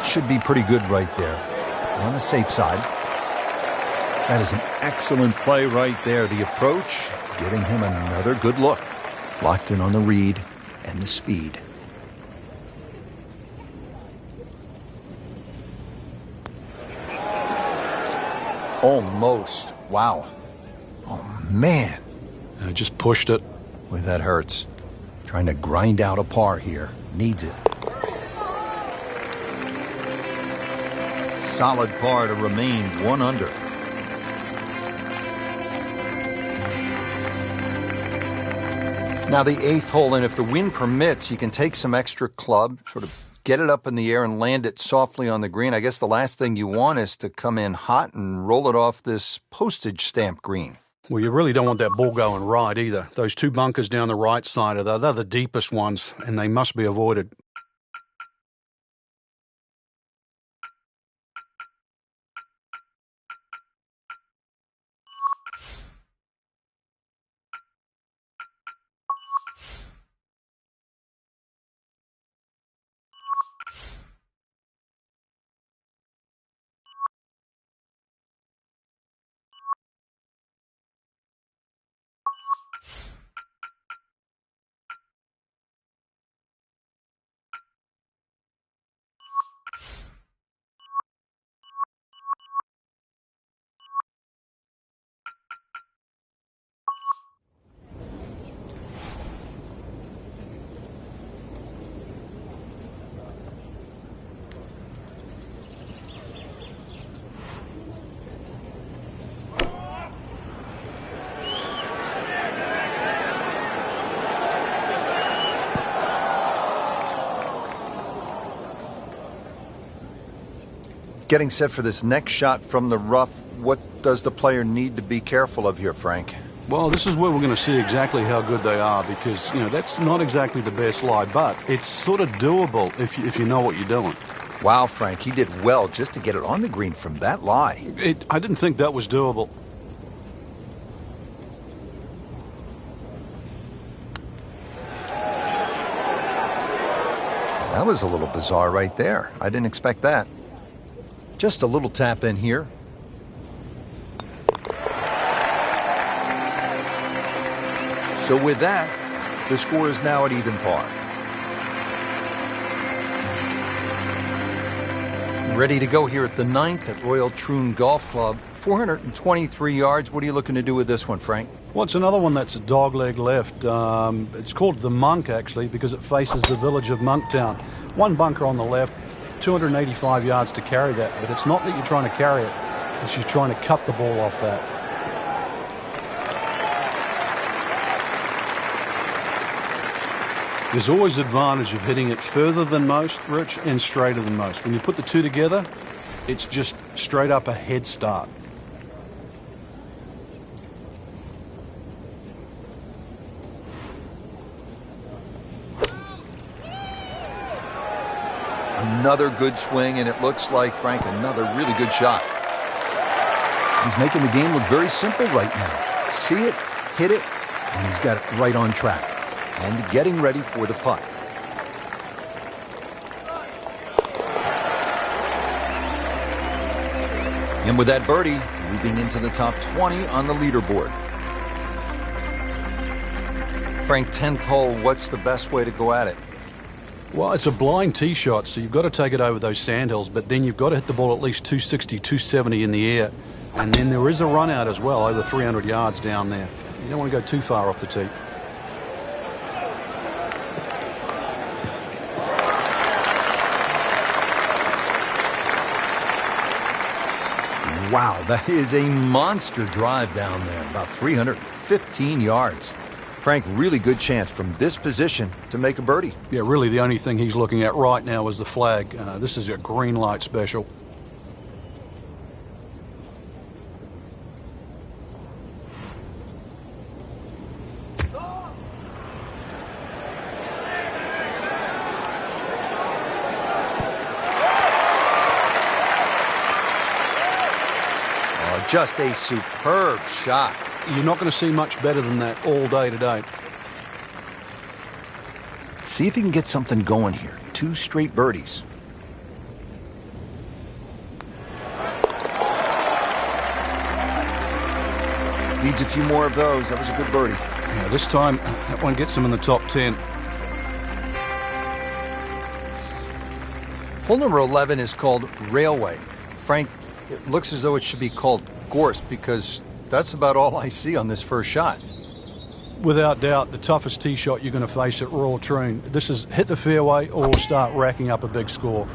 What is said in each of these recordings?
should be pretty good right there. On the safe side. That is an excellent play right there. The approach, giving him another good look. Locked in on the read and the speed. Almost. Wow. Oh, man. I just pushed it. Boy, that hurts. Trying to grind out a par here. Needs it. Solid par to remain 1 under. Now the 8th hole, and if the wind permits, you can take some extra club, sort of get it up in the air and land it softly on the green. I guess the last thing you want is to come in hot and roll it off this postage stamp green. Well, you really don't want that ball going right either. Those 2 bunkers down the right side they're the deepest ones, and they must be avoided. Getting set for this next shot from the rough, what does the player need to be careful of here, Frank? Well, this is where we're going to see exactly how good they are because, that's not exactly the best lie, but it's sort of doable if you know what you're doing. Wow, Frank, he did well just to get it on the green from that lie. I didn't think that was doable. That was a little bizarre right there. I didn't expect that. Just a little tap in here. So with that, the score is now at even par. Ready to go here at the 9th at Royal Troon Golf Club. 423 yards. What are you looking to do with this one, Frank? Well, it's another one that's a dogleg left. It's called the Monk, actually, because it faces the village of Monktown. 1 bunker on the left, 285 yards to carry that, but it's not that you're trying to carry it, it's you're trying to cut the ball off that. There's always advantage of hitting it further than most, Rich, and straighter than most. When you put the two together, it's just straight up a head start. Another good swing, and it looks like, Frank, another really good shot. He's making the game look very simple right now. See it, hit it, and he's got it right on track. And getting ready for the putt. And with that birdie, moving into the top 20 on the leaderboard. Frank, 10th hole, what's the best way to go at it? Well, it's a blind tee shot, so you've got to take it over those sandhills, but then you've got to hit the ball at least 260, 270 in the air. And then there is a run out as well, over 300 yards down there. You don't want to go too far off the tee. Wow, that is a monster drive down there, about 315 yards. Frank, really good chance from this position to make a birdie. Yeah, really the only thing he's looking at right now is the flag. This is a green light special. Just a superb shot. You're not going to see much better than that all day today. See if he can get something going here. 2 straight birdies. Needs a few more of those. That was a good birdie. Yeah, this time, that one gets him in the top 10. Hole number 11 is called Railway. Frank, it looks as though it should be called Gorse because that's about all I see on this first shot. Without doubt, the toughest tee shot you're going to face at Royal Troon. This is hit the fairway or start racking up a big score.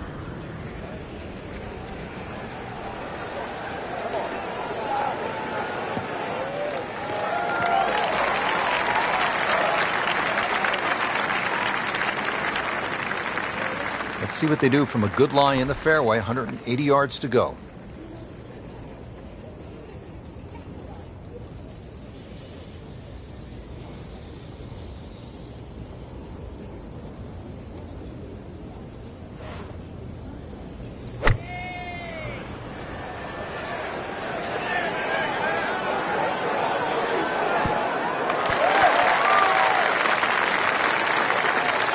Let's see what they do from a good lie in the fairway, 180 yards to go.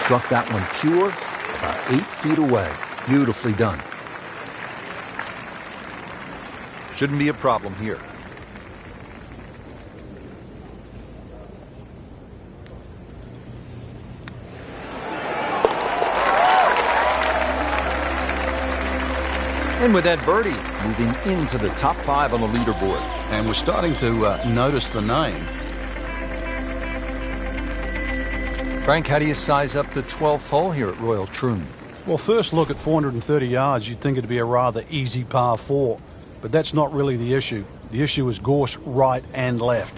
Struck that one pure, about 8 feet away. Beautifully done. Shouldn't be a problem here. And with that birdie, moving into the top 5 on the leaderboard. And we're starting to notice the name. Frank, how do you size up the 12th hole here at Royal Troon? Well, first look at 430 yards, you'd think it'd be a rather easy par 4. But that's not really the issue. The issue is gorse right and left.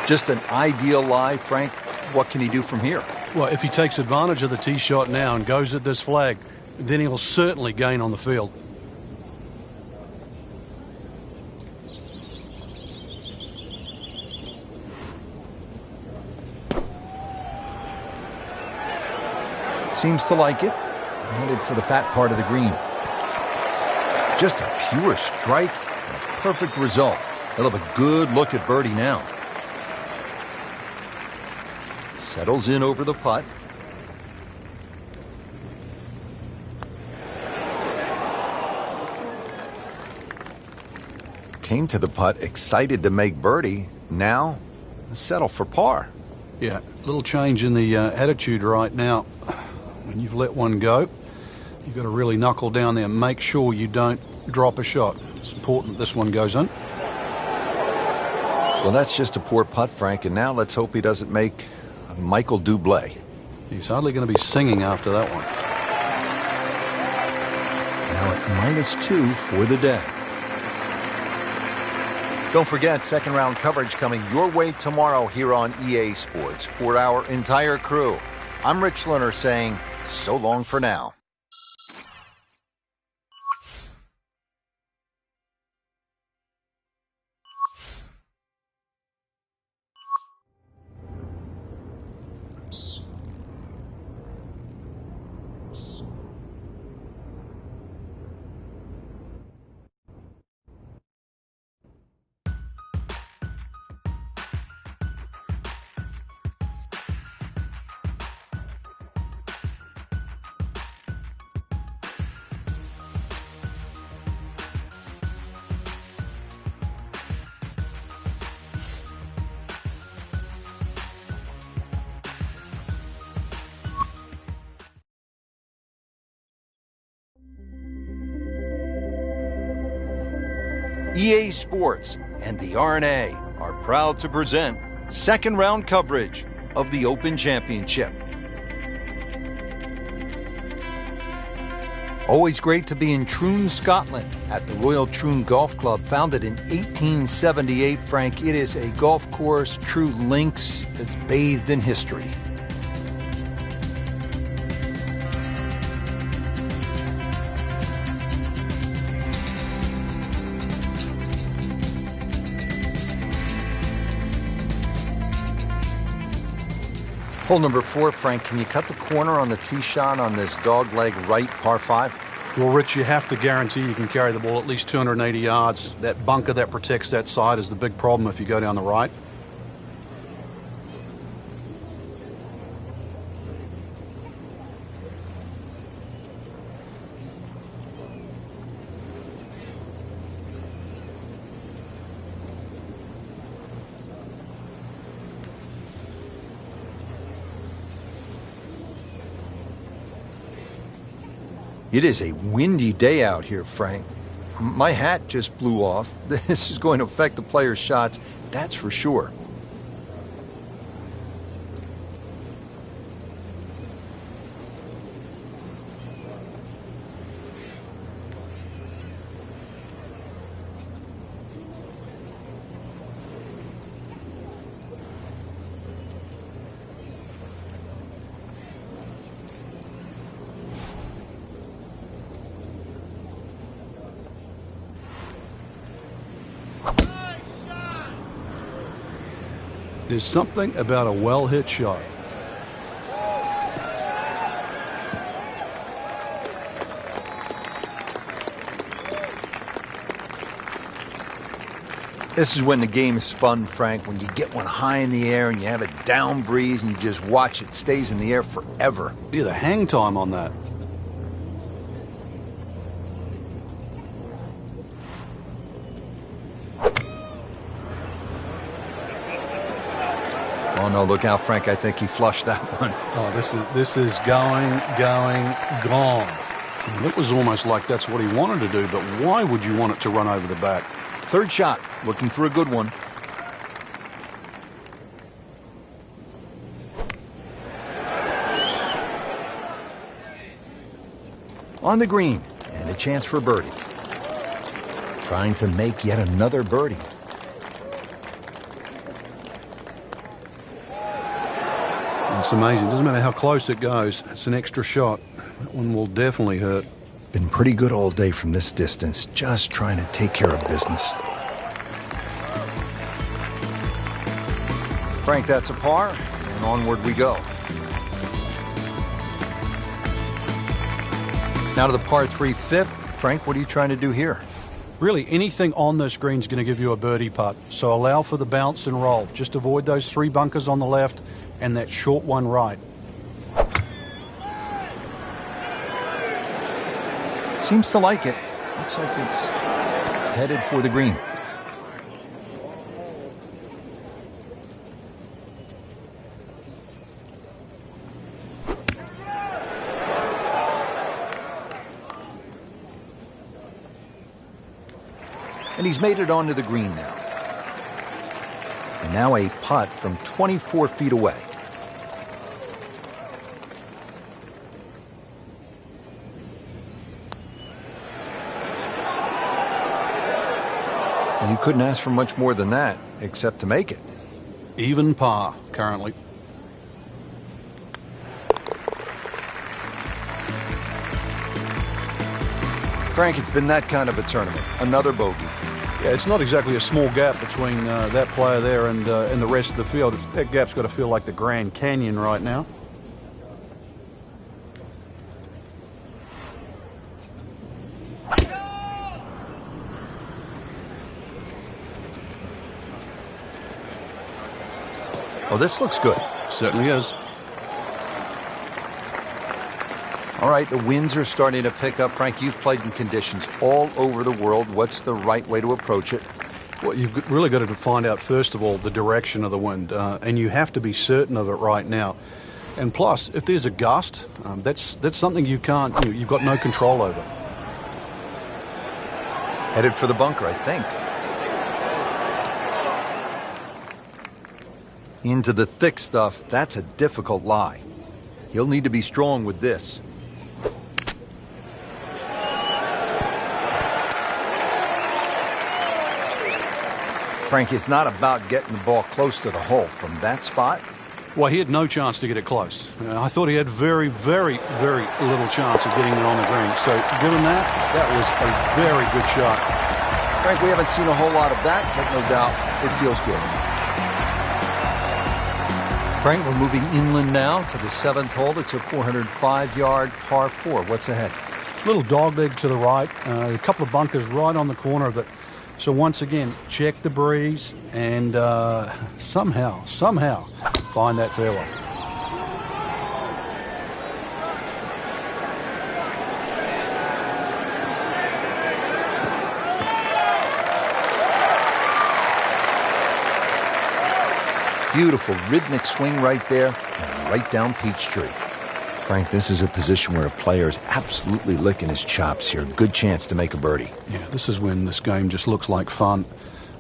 Just an ideal lie, Frank. What can he do from here? Well, if he takes advantage of the tee shot now and goes at this flag, then he'll certainly gain on the field. Seems to like it. Headed for the fat part of the green. Just a pure strike and a perfect result. He'll have a good look at birdie now. Settles in over the putt. Came to the putt excited to make birdie. Now, settle for par. Yeah, a little change in the attitude right now. When you've let one go, you've got to really knuckle down there and make sure you don't drop a shot. It's important this one goes in. Well, that's just a poor putt, Frank, and now let's hope he doesn't make Michael Dublé. He's hardly going to be singing after that one. Now at -2 for the day. Don't forget, second round coverage coming your way tomorrow here on EA Sports. For our entire crew, I'm Rich Lerner saying so long for now. EA Sports and the R&A are proud to present second round coverage of the Open Championship. Always great to be in Troon, Scotland at the Royal Troon Golf Club, founded in 1878. Frank, it is a golf course, true links, that's bathed in history. Hole number 4, Frank, can you cut the corner on the tee shot on this dogleg right par 5? Well, Rich, you have to guarantee you can carry the ball at least 280 yards. That bunker that protects that side is the big problem if you go down the right. It is a windy day out here, Frank. My hat just blew off. This is going to affect the players' shots, that's for sure. There's something about a well-hit shot. This is when the game is fun, Frank, when you get one high in the air and you have a down breeze and you just watch it stays in the air forever. Yeah, the hang time on that. Oh, no, look out, Frank. I think he flushed that one. Oh, this is going, gone. It was almost like that's what he wanted to do, but why would you want it to run over the back? Third shot, looking for a good one. On the green, and a chance for birdie. Trying to make yet another birdie. It's amazing. Doesn't matter how close it goes. It's an extra shot. That one will definitely hurt. Been pretty good all day from this distance, just trying to take care of business. Frank, that's a par, and onward we go. Now to the par 3 fifth. Frank, what are you trying to do here? Really, anything on this green is going to give you a birdie putt. So allow for the bounce and roll. Just avoid those 3 bunkers on the left and that short one right. Seems to like it. Looks like it's headed for the green. And he's made it onto the green now. And now a putt from 24 feet away. You couldn't ask for much more than that, except to make it. Even par, currently. Frank, it's been that kind of a tournament. Another bogey. Yeah, it's not exactly a small gap between that player there and the rest of the field. That gap's got to feel like the Grand Canyon right now. Oh, this looks good. Certainly is. All right, the winds are starting to pick up. Frank, you've played in conditions all over the world. What's the right way to approach it? Well, you've really got to find out, first of all, the direction of the wind, and you have to be certain of it right now. And plus, if there's a gust, that's something you've got no control over. Headed for the bunker, I think. Into the thick stuff, that's a difficult lie. He'll need to be strong with this. Frank, it's not about getting the ball close to the hole. From that spot, Well, he had no chance to get it close. I thought he had very, very, very little chance of getting it on the green. So given that, that was a very good shot. Frank, we haven't seen a whole lot of that, but no doubt it feels good. Frank, we're moving inland now to the 7th hole. It's a 405-yard par 4. What's ahead? Little dog leg to the right, a couple of bunkers right on the corner of it. So once again, check the breeze and somehow find that fairway. Beautiful rhythmic swing right there and right down Peachtree. Frank, this is a position where a player is absolutely licking his chops here. Good chance to make a birdie. Yeah, this is when this game just looks like fun.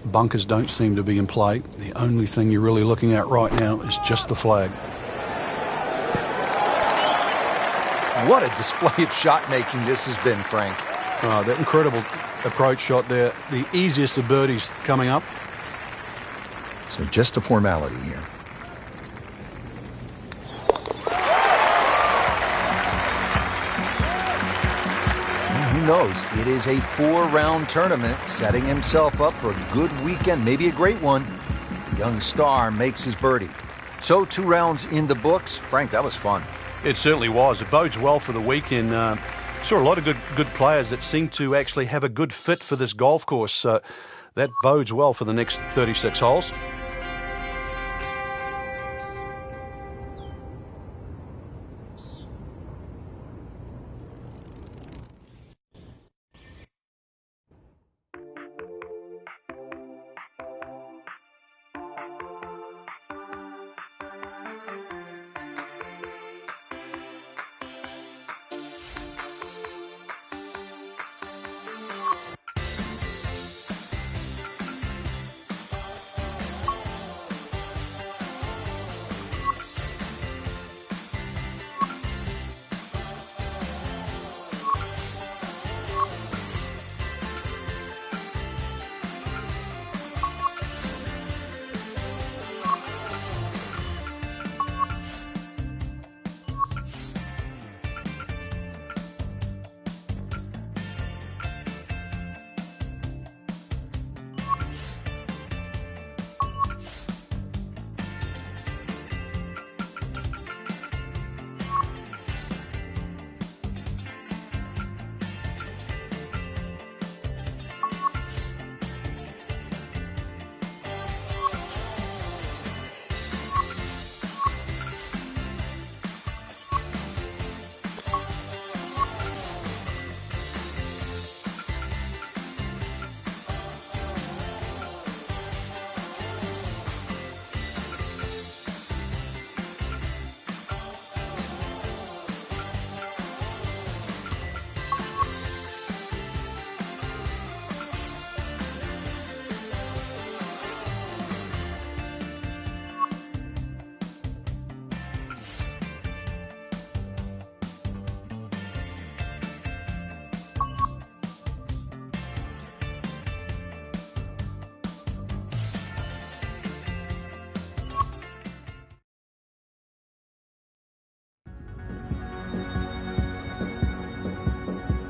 Bunkers don't seem to be in play. The only thing you're really looking at right now is just the flag. What a display of shot making this has been, Frank. That incredible approach shot there. The easiest of birdies coming up. So just a formality here. Who knows? It is a 4-round tournament, setting himself up for a good weekend, maybe a great one. The young star makes his birdie. So 2 rounds in the books. Frank, that was fun. It certainly was. It bodes well for the weekend. Saw a lot of good players that seem to actually have a good fit for this golf course. That bodes well for the next 36 holes.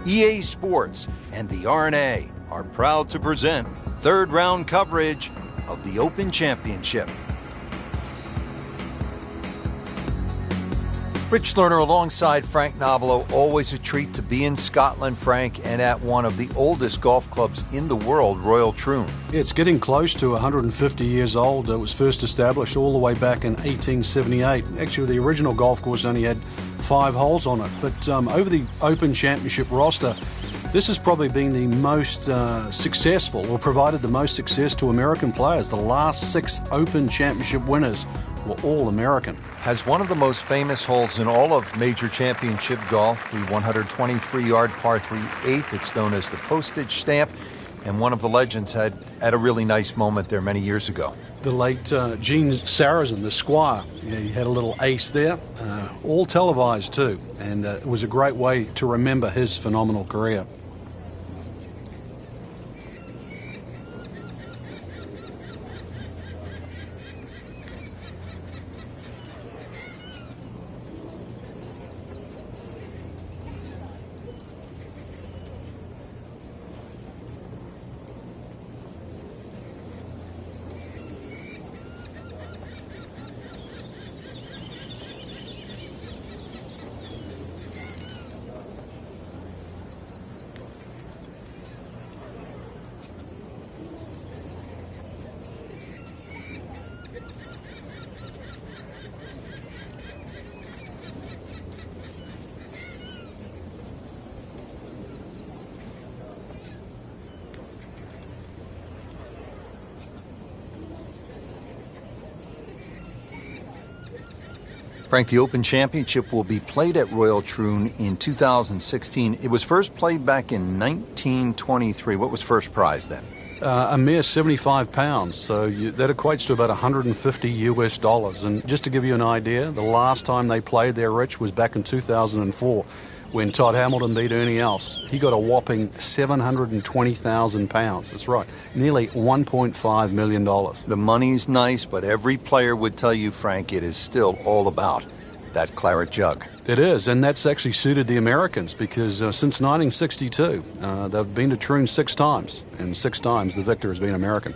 EA Sports and the RNA are proud to present 3rd round coverage of the Open Championship. Rich Lerner alongside Frank Nobilo. Always a treat to be in Scotland, Frank, and at one of the oldest golf clubs in the world, Royal Troon. It's getting close to 150 years old. It was first established all the way back in 1878. Actually, the original golf course only had 5 holes on it. But over the Open Championship roster, this has probably been the most successful, or provided the most success to American players. The last 6 Open Championship winners were all American. Has one of the most famous holes in all of major championship golf, the 123-yard par 3 8th. It's known as the postage stamp, and one of the legends had a really nice moment there many years ago. The late Gene Sarazen, the Squire, he had a little ace there, all televised too, and it was a great way to remember his phenomenal career. Frank, the Open Championship will be played at Royal Troon in 2016. It was first played back in 1923. What was first prize then? A mere 75 pounds, so that equates to about 150 US dollars. And just to give you an idea, the last time they played there, Rich, was back in 2004 when Todd Hamilton beat Ernie Els. He got a whopping 720,000 pounds. That's right, nearly $1.5 million. The money's nice, but every player would tell you, Frank, it is still all about that claret jug. It is, and that's actually suited the Americans because since 1962, they've been to Troon 6 times, and 6 times the victor has been American.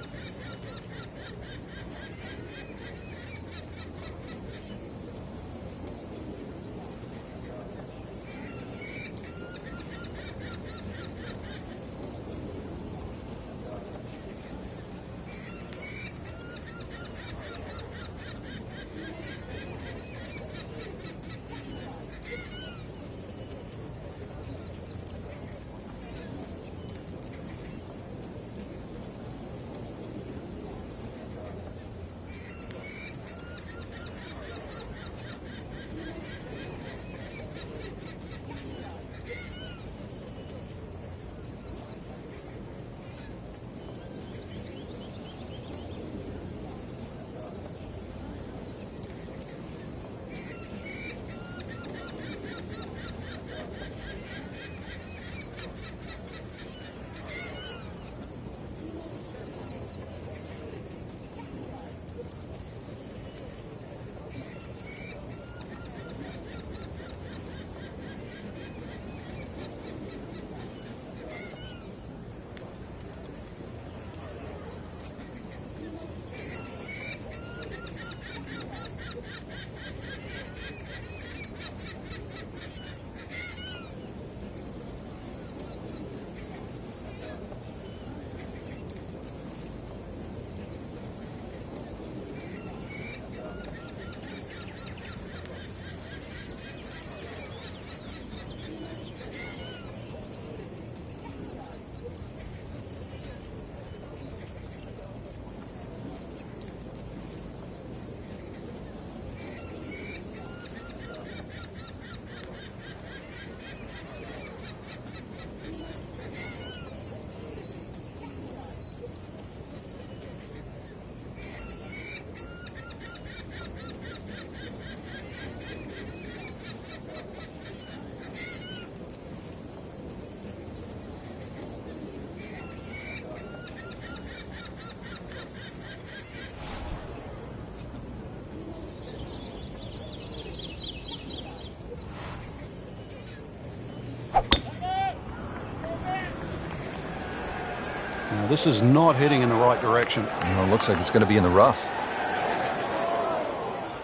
Now, this is not heading in the right direction. It looks like it's going to be in the rough.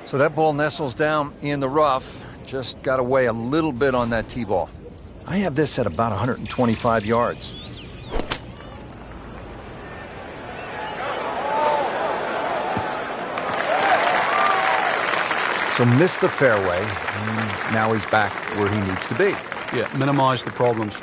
So that ball nestles down in the rough. Just got away a little bit on that tee ball. I have this at about 125 yards. So missed the fairway, and now he's back where he needs to be. Yeah, minimize the problems.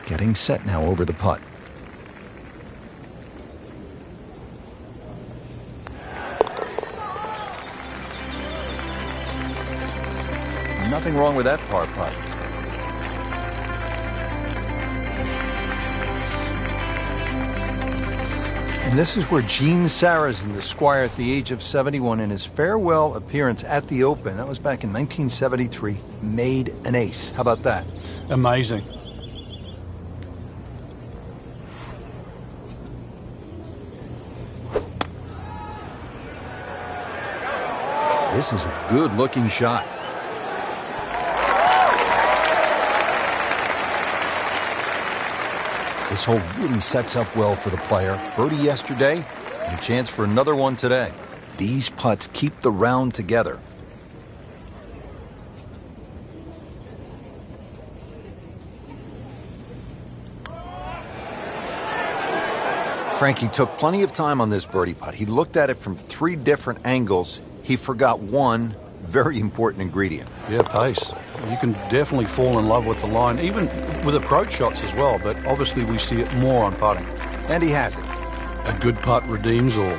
Getting set now over the putt. Nothing wrong with that par putt. And this is where Gene Sarazen, the squire at the age of 71, in his farewell appearance at the Open, that was back in 1973, made an ace. How about that? Amazing. This is a good-looking shot. This hole really sets up well for the player. Birdie yesterday, and a chance for another one today. These putts keep the round together. Frankie took plenty of time on this birdie putt. He looked at it from 3 different angles. He forgot one very important ingredient. Yeah, pace. You can definitely fall in love with the line, even with approach shots as well, but obviously we see it more on putting. And he has it. A good putt redeems all.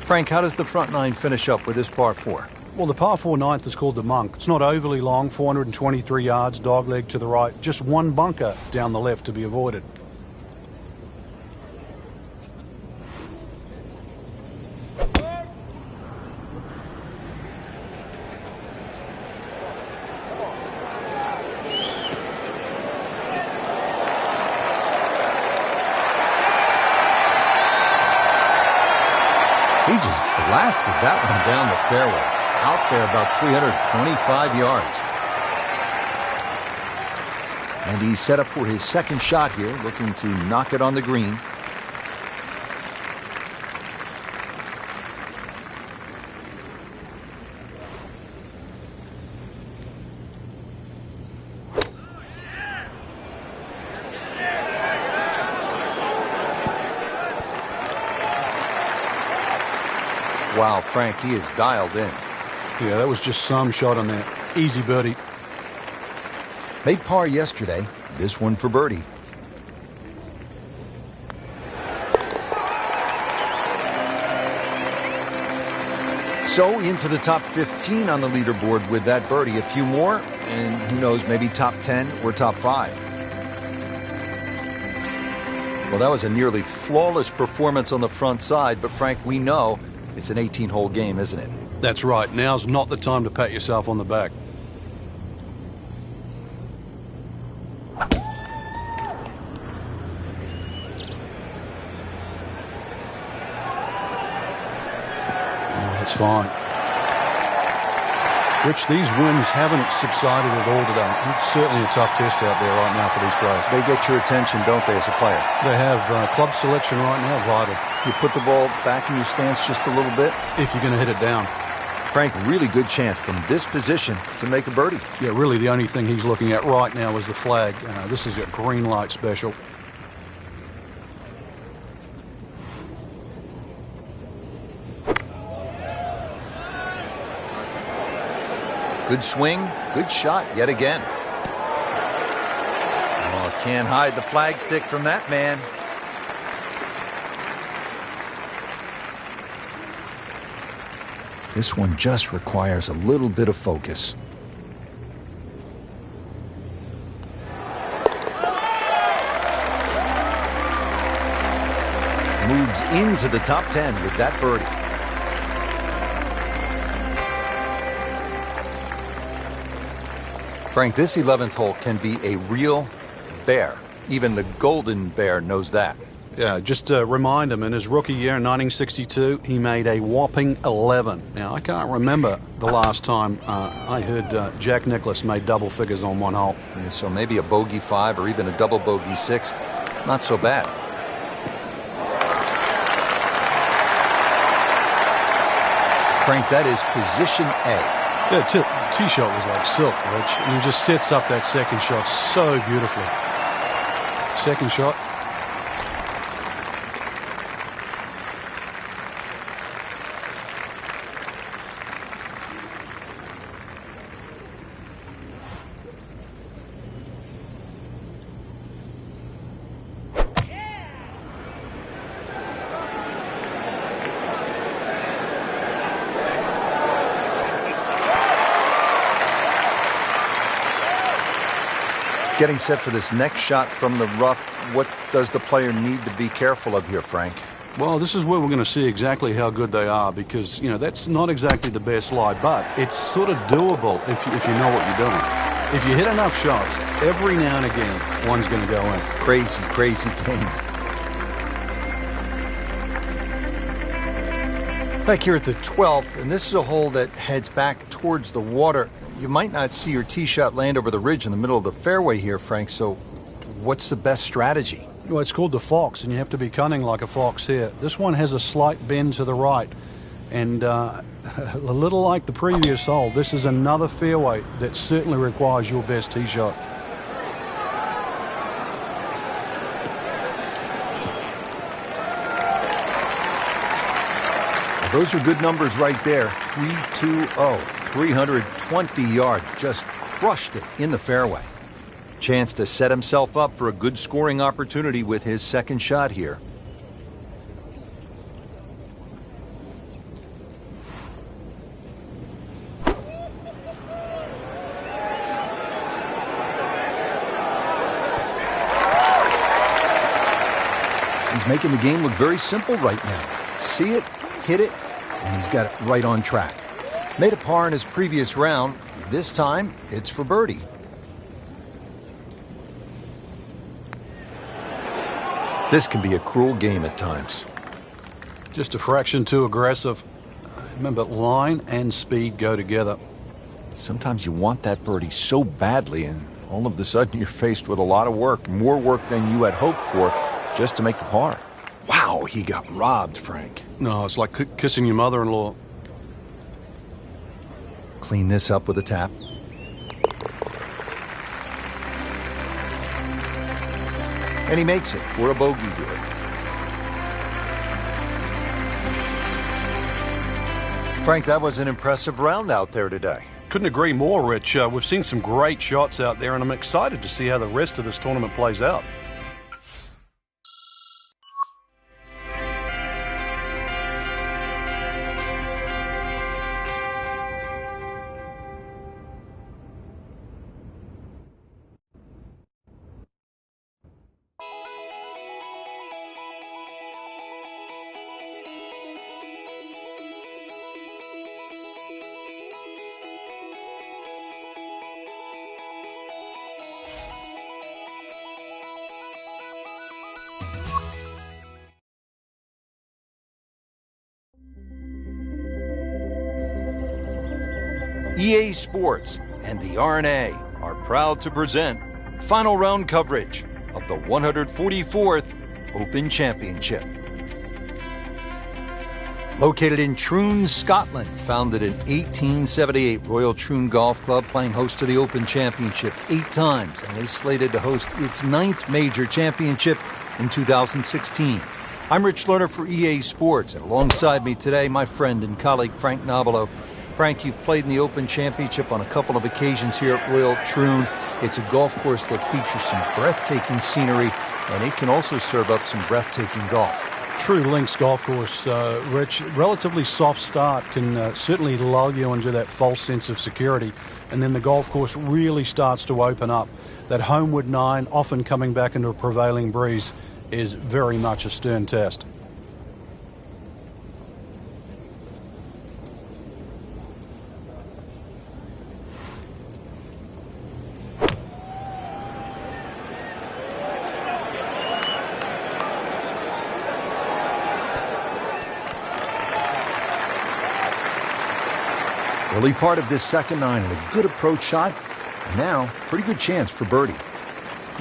Frank, how does the front 9 finish up with this par 4? Well, the par 4 ninth is called the Monk. It's not overly long, 423 yards, dogleg to the right. Just one bunker down the left to be avoided. He just blasted that one down the fairway. Out there about 325 yards. And he's set up for his second shot here, looking to knock it on the green. Wow, Frank, he is dialed in. Yeah, that was just some shot on that. Easy birdie. Made par yesterday. This one for birdie. So into the top 15 on the leaderboard with that birdie. A few more, and who knows, maybe top 10 or top 5. Well, that was a nearly flawless performance on the front side, but Frank, we know it's an 18-hole game, isn't it? That's right. Now's not the time to pat yourself on the back. Oh, that's fine. Rich, these winds haven't subsided at all today. It's certainly a tough test out there right now for these players. They get your attention, don't they, as a player? They have club selection right now vital. You put the ball back in your stance just a little bit. If you're going to hit it down. Frank, really good chance from this position to make a birdie. Yeah, really the only thing he's looking at right now is the flag. This is a green light special. Good swing, good shot yet again. Oh, can't hide the flagstick from that man. This one just requires a little bit of focus. Moves into the top 10 with that birdie. Frank, this 11th hole can be a real bear. Even the Golden Bear knows that. Yeah, just to remind him, in his rookie year in 1962, he made a whopping 11. Now, I can't remember the last time I heard Jack Nicklaus made double figures on one hole. Yeah, so maybe a bogey 5 or even a double bogey 6. Not so bad. Frank, that is position A. Yeah, the tee shot was like silk, Rich. And he just sets up that second shot so beautifully. Second shot. Getting set for this next shot from the rough, what does the player need to be careful of here, Frank? Well, this is where we're going to see exactly how good they are because, you know, that's not exactly the best lie, but it's sort of doable if you know what you're doing. If you hit enough shots, every now and again, one's going to go in. Crazy, crazy game. Back here at the 12th, and this is a hole that heads back towards the water. You might not see your tee shot land over the ridge in the middle of the fairway here, Frank, so what's the best strategy? Well, it's called the fox, and you have to be cunning like a fox here. This one has a slight bend to the right, and a little like the previous hole, this is another fairway that certainly requires your best tee shot. Those are good numbers right there. 320, 320 yards. Just crushed it in the fairway. Chance to set himself up for a good scoring opportunity with his second shot here. He's making the game look very simple right now. See it, hit it, and he's got it right on track. Made a par in his previous round. This time, it's for birdie. This can be a cruel game at times. Just a fraction too aggressive. Remember, line and speed go together. Sometimes you want that birdie so badly, and all of a sudden you're faced with a lot of work, more work than you had hoped for, just to make the par. Wow, he got robbed, Frank. No, it's like kissing your mother-in-law. Clean this up with a tap. And he makes it for a bogey here. Frank, that was an impressive round out there today. Couldn't agree more, Rich. We've seen some great shots out there, and I'm excited to see how the rest of this tournament plays out. EA Sports and the R&A are proud to present final round coverage of the 144th Open Championship. Located in Troon, Scotland, founded in 1878, Royal Troon Golf Club playing host to the Open Championship 8 times and is slated to host its 9th major championship in 2016. I'm Rich Lerner for EA Sports, and alongside me today, my friend and colleague Frank Nobilo. Frank, you've played in the Open Championship on a couple of occasions here at Royal Troon. It's a golf course that features some breathtaking scenery, and it can also serve up some breathtaking golf. True links golf course, Rich. Relatively soft start can certainly lull you into that false sense of security, and then the golf course really starts to open up. That homeward 9, often coming back into a prevailing breeze, is very much a stern test. Early part of this second 9 and a good approach shot. And now, pretty good chance for birdie.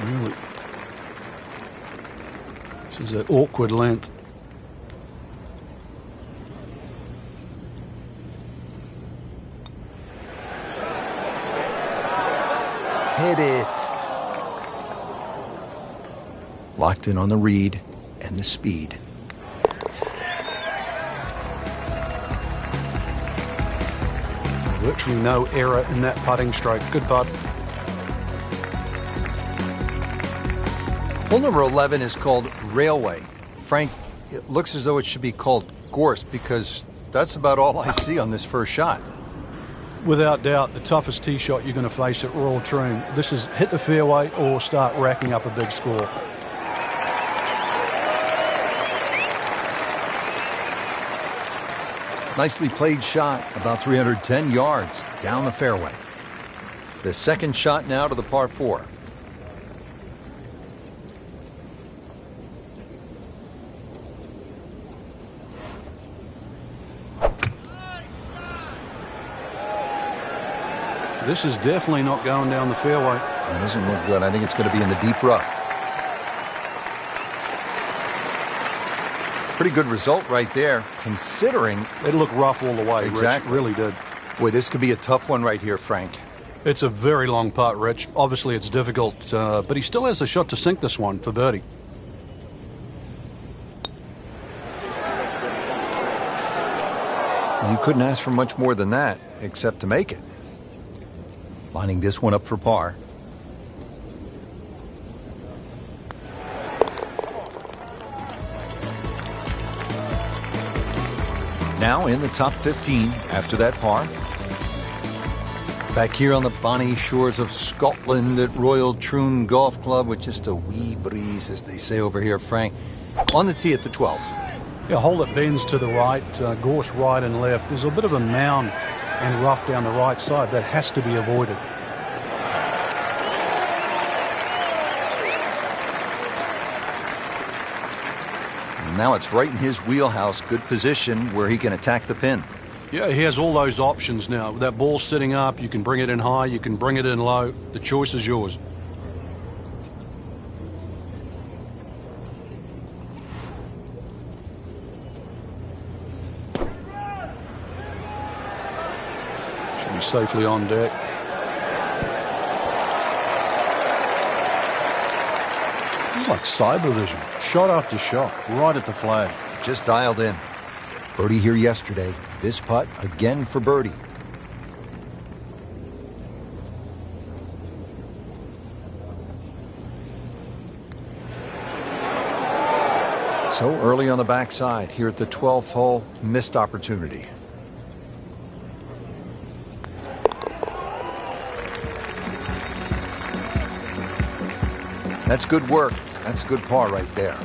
Really. This is an awkward length. Hit it. Locked in on the read and the speed. Virtually no error in that putting stroke. Good putt. Hole number 11 is called Railway. Frank, it looks as though it should be called Gorse because that's about all I see on this first shot. Without doubt, the toughest tee shot you're going to face at Royal Troon. This is hit the fairway or start racking up a big score. Nicely played shot, about 310 yards down the fairway. The second shot now to the par 4. This is definitely not going down the fairway. It doesn't look good. I think it's going to be in the deep rough. Pretty good result right there, considering... It looked rough all the way, Exactly. Rich. It really did. Boy, this could be a tough one right here, Frank. It's a very long putt, Rich. Obviously, it's difficult, but he still has a shot to sink this one for birdie. You couldn't ask for much more than that, except to make it. Lining this one up for par. Now in the top 15 after that par. Back here on the bonny shores of Scotland at Royal Troon Golf Club with just a wee breeze, as they say over here, Frank. On the tee at the 12th. Yeah, hole that bends to the right, gorse right and left. There's a bit of a mound and rough down the right side. That has to be avoided. Now it's right in his wheelhouse, good position where he can attack the pin. Yeah, he has all those options now. With that ball sitting up, you can bring it in high, you can bring it in low. The choice is yours. Should be safely on deck. It's like cyber vision. Shot after shot, right at the flag. Just dialed in. Birdie here yesterday. This putt again for birdie. So early on the backside here at the 12th hole, missed opportunity. That's good work. That's a good par right there.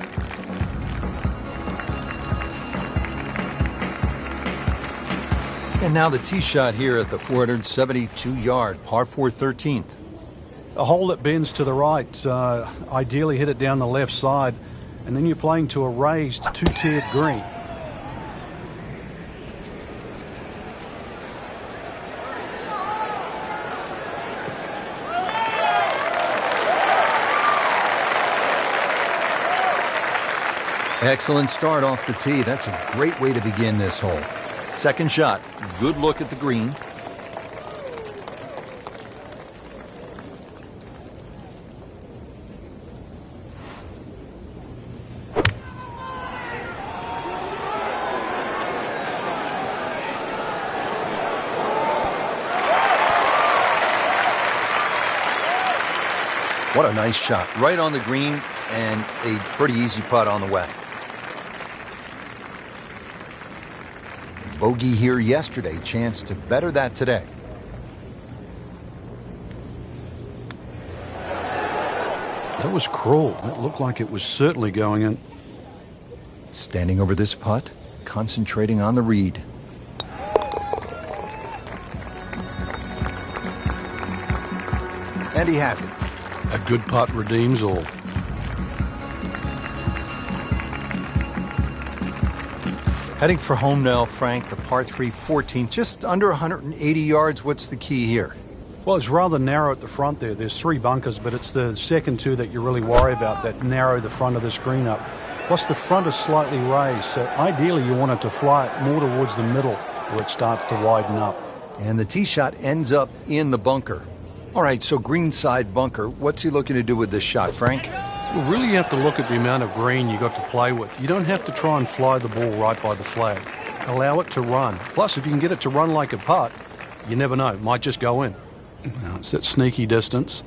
And now the tee shot here at the 472-yard par 4 13th. A hole that bends to the right, ideally hit it down the left side, and then you're playing to a raised two-tiered green. Excellent start off the tee. That's a great way to begin this hole. Second shot, good look at the green. What a nice shot. Right on the green and a pretty easy putt on the way. Bogey here yesterday, chance to better that today. That was cruel. That looked like it was certainly going in. Standing over this putt, concentrating on the read. And he has it. A good putt redeems all. Heading for home now, Frank, the par 3 14th, just under 180 yards. What's the key here? Well, it's rather narrow at the front there. There's three bunkers, but it's the second two that you really worry about that narrow the front of the screen up. Plus, the front is slightly raised, so ideally you want it to fly more towards the middle where it starts to widen up. And the tee shot ends up in the bunker. All right, so greenside bunker. What's he looking to do with this shot, Frank? Well, really you have to look at the amount of green you got to play with. You don't have to try and fly the ball right by the flag. Allow it to run. Plus, if you can get it to run like a putt, you never know. It might just go in. Now, it's that sneaky distance.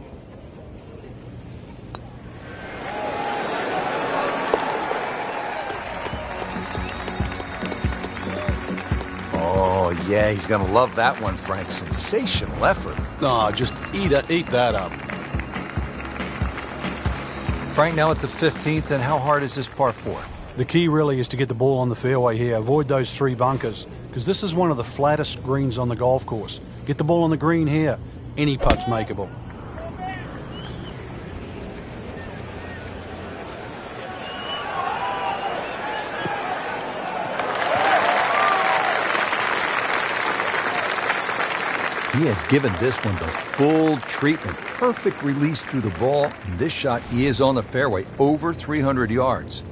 Oh, yeah, he's going to love that one, Frank. Sensational effort. Oh, just eat that up. Frank, now at the 15th, and how hard is this par 4? The key really is to get the ball on the fairway here. Avoid those three bunkers, because this is one of the flattest greens on the golf course. Get the ball on the green here. Any putt's makeable. He has given this one the full treatment. Perfect release through the ball. And this shot is on the fairway, over 300 yards.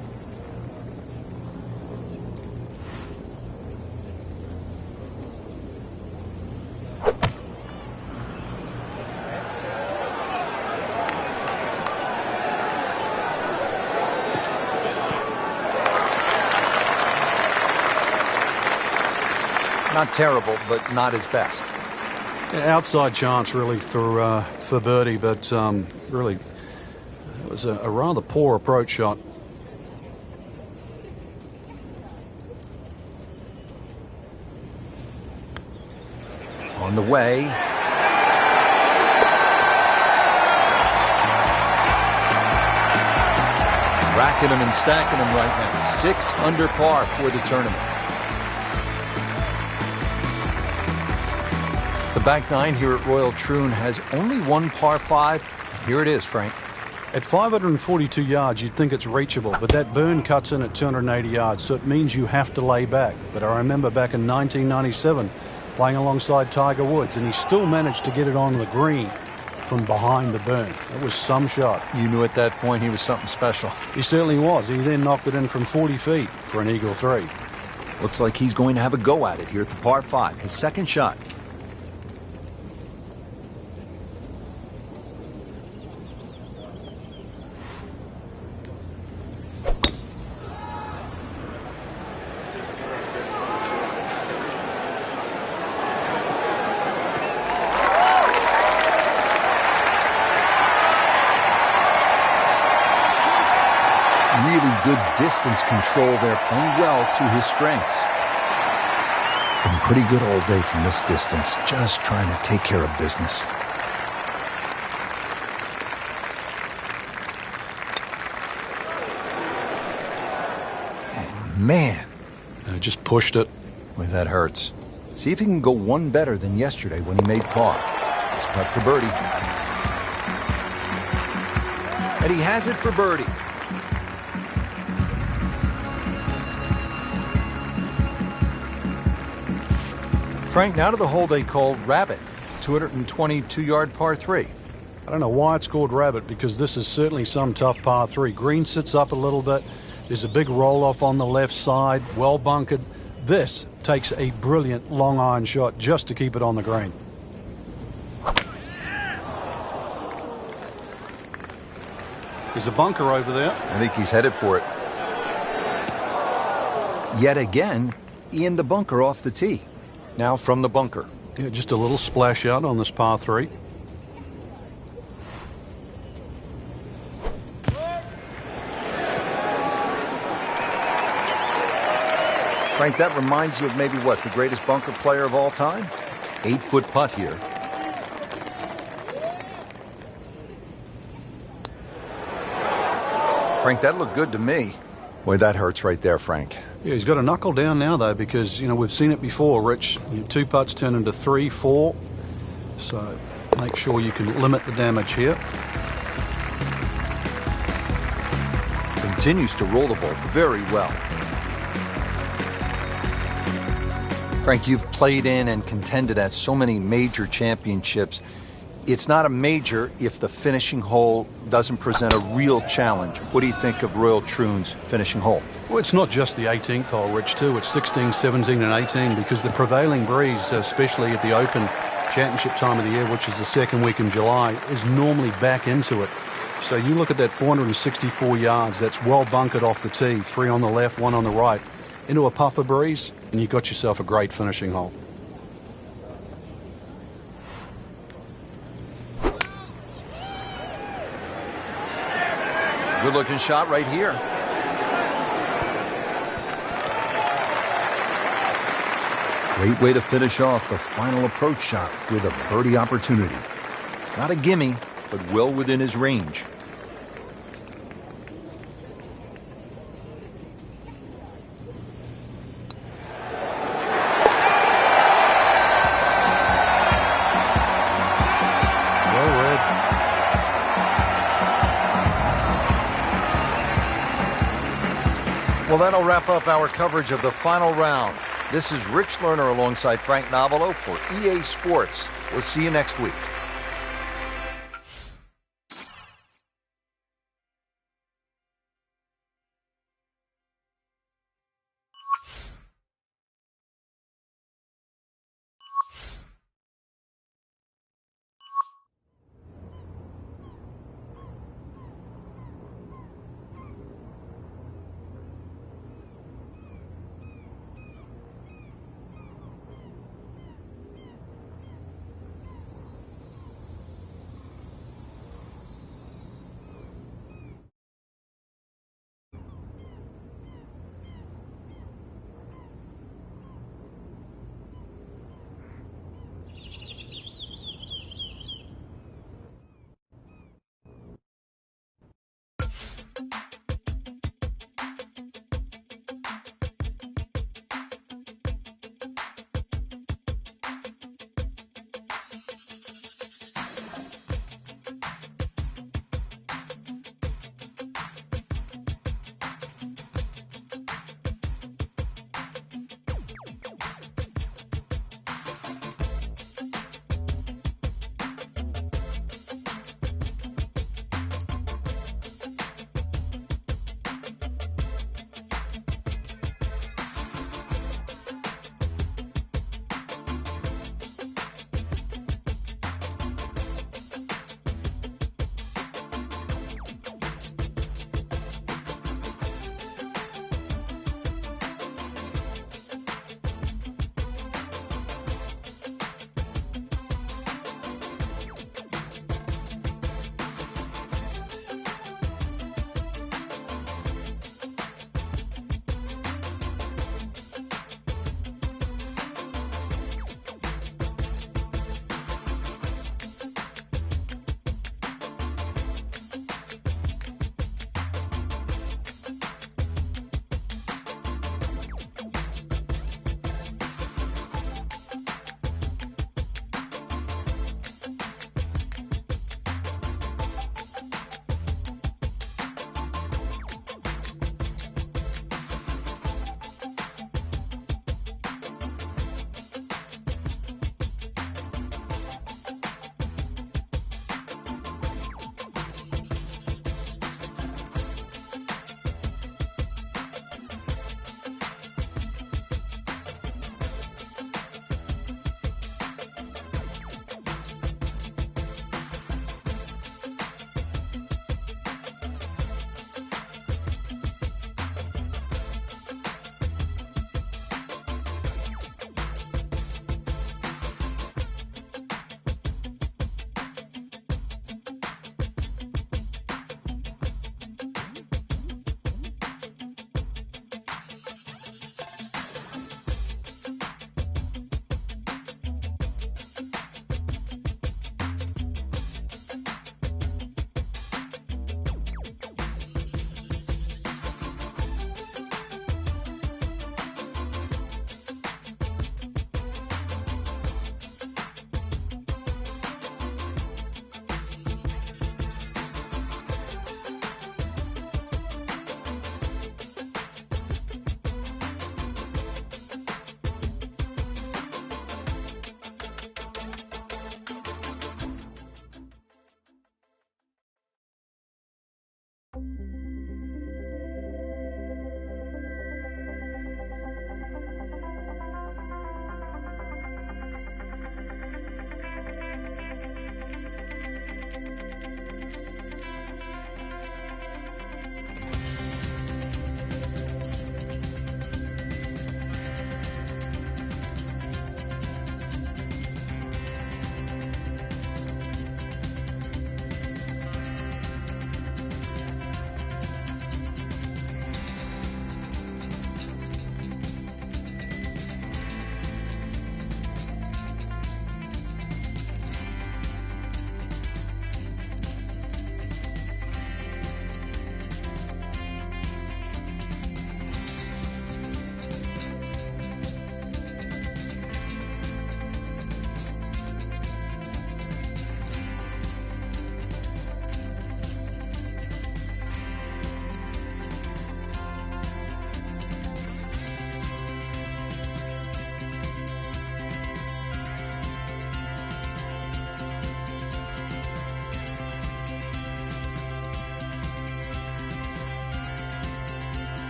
Not terrible, but not his best. Yeah, outside chance, really, for birdie, but really, it was a rather poor approach shot. On the way. Racking him and stacking him right now. 6 under par for the tournament. The back nine here at Royal Troon has only one par 5. Here it is, Frank. At 542 yards, you'd think it's reachable, but that burn cuts in at 280 yards, so it means you have to lay back. But I remember back in 1997, playing alongside Tiger Woods, and he still managed to get it on the green from behind the burn. It was some shot. You knew at that point he was something special. He certainly was. He then knocked it in from 40 feet for an eagle 3. Looks like he's going to have a go at it here at the par 5, his second shot. Really good distance control there, playing well to his strengths. Been pretty good all day from this distance, just trying to take care of business. Oh, man. Just pushed it. Boy, that hurts. See if he can go one better than yesterday when he made par. Nice putt for birdie. And he has it for birdie. Frank, now to the hole they call Rabbit, 222-yard par 3. I don't know why it's called Rabbit, because this is certainly some tough par 3. Green sits up a little bit. There's a big roll-off on the left side, well bunkered. This takes a brilliant long iron shot just to keep it on the green. There's a bunker over there. I think he's headed for it. Yet again, in the bunker off the tee. Now from the bunker. Yeah, just a little splash out on this par 3. Frank, that reminds you of maybe what, the greatest bunker player of all time? 8-foot putt here. Frank, that looked good to me. Boy, that hurts right there, Frank. Yeah, he's got to knuckle down now, though, because, we've seen it before, Rich. 2 putts turn into 3, 4. So make sure you can limit the damage here. Continues to roll the ball very well. Frank, you've played in and contended at so many major championships. It's not a major if the finishing hole doesn't present a real challenge. What do you think of Royal Troon's finishing hole? Well, it's not just the 18th hole, Rich, too. It's 16, 17, and 18, because the prevailing breeze, especially at the Open Championship time of the year, which is the second week in July, is normally back into it. So you look at that 464 yards, that's well bunkered off the tee, 3 on the left, 1 on the right, into a puffer breeze, and you got yourself a great finishing hole. Good-looking shot right here. Great way to finish off the final approach shot with a birdie opportunity. Not a gimme, but well within his range. Well, that'll wrap up our coverage of the final round. This is Rich Lerner alongside Frank Novelo for EA Sports. We'll see you next week.